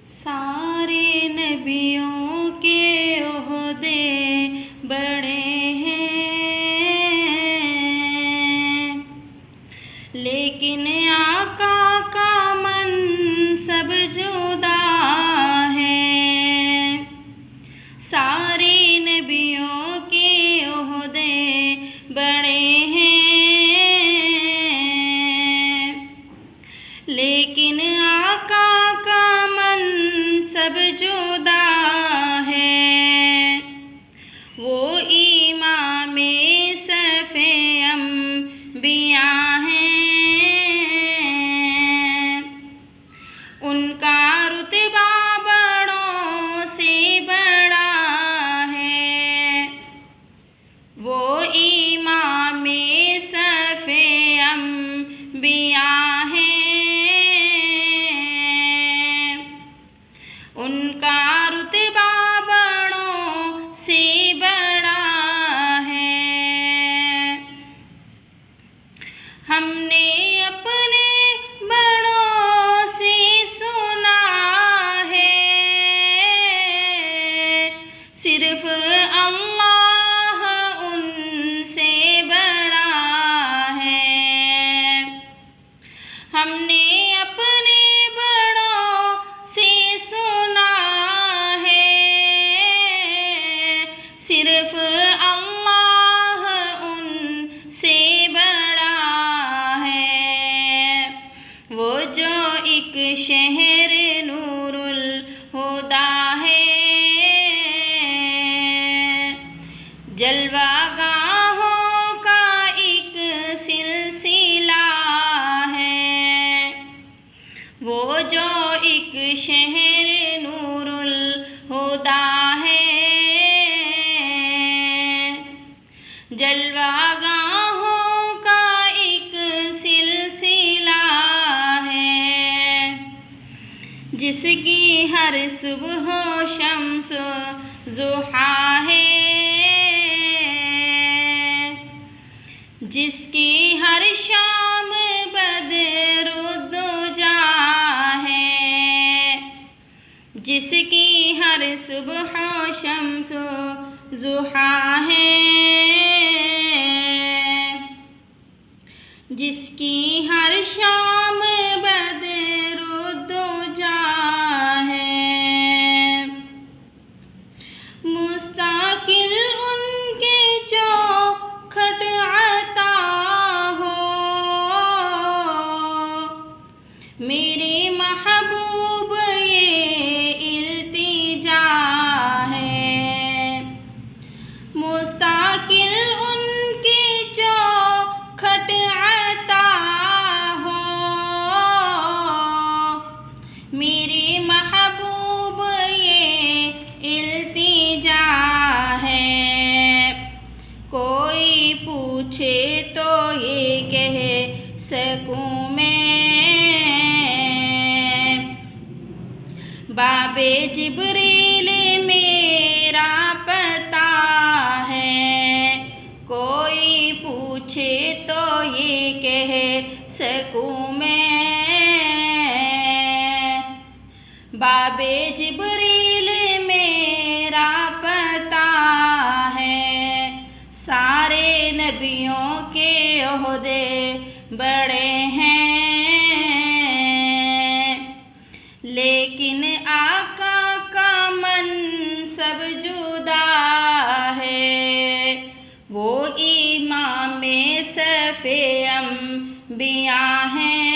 سارے نبیوں کے عہدے بڑے ہیں، لیکن آقا کا منصب جدا ہے۔ سارے نبیوں کے عہدے بڑے ہیں، لیکن آقا کا منصب جدا ہے۔ وہ امام صف انبیاء ہیں، ان کا رتبہ بڑوں سے بڑا ہے۔ وہ امام صف انبیاء ہیں، ان کا رتبہ بڑوں سے بڑا ہے۔ ہم نے اپنے بڑوں سے سنا ہے، صرف اللہ ان سے بڑا ہے۔ ہم نے اپنے بڑوں سے سنا ہے، صرف اللہ ان سے بڑا ہے۔ وہ جو ایک شہر نور الہدیٰ ہے، جلوہ گاہوں کا ایک سلسلہ ہے۔ وہ جو ایک شہر نور الہدیٰ ہے، جلوہ گاہوں کا ایک سلسلہ ہے، جس کی ہر صبح شمس ضحیٰ ہے، جس کی ہر شام بدر الدجا ہے، جس کی ہر صبح شمس ضحیٰ ہے، جس کی ہر شام بدر الدجا ہے۔ مستقل ان کے چوکھٹ عطا ہو، میرے محبوب یہ التجا ہے۔ مستقل ان کے چوکھٹ عطا ہو، میرے محبوب یہ التجا ہے۔ کوئی پوچھے تو یہ کہہ سکوں میں، باب جبریل میرا پتہ ہے۔ کوئی پوچھے تو یہ کہہ سکوں میں، باب جبریل میرا پتہ ہے۔ سارے نبیوں کے عہدے بڑے ہیں، لیکن آقا کا منصب جدا ہے۔ وہ امام صف انبیاء ہیں،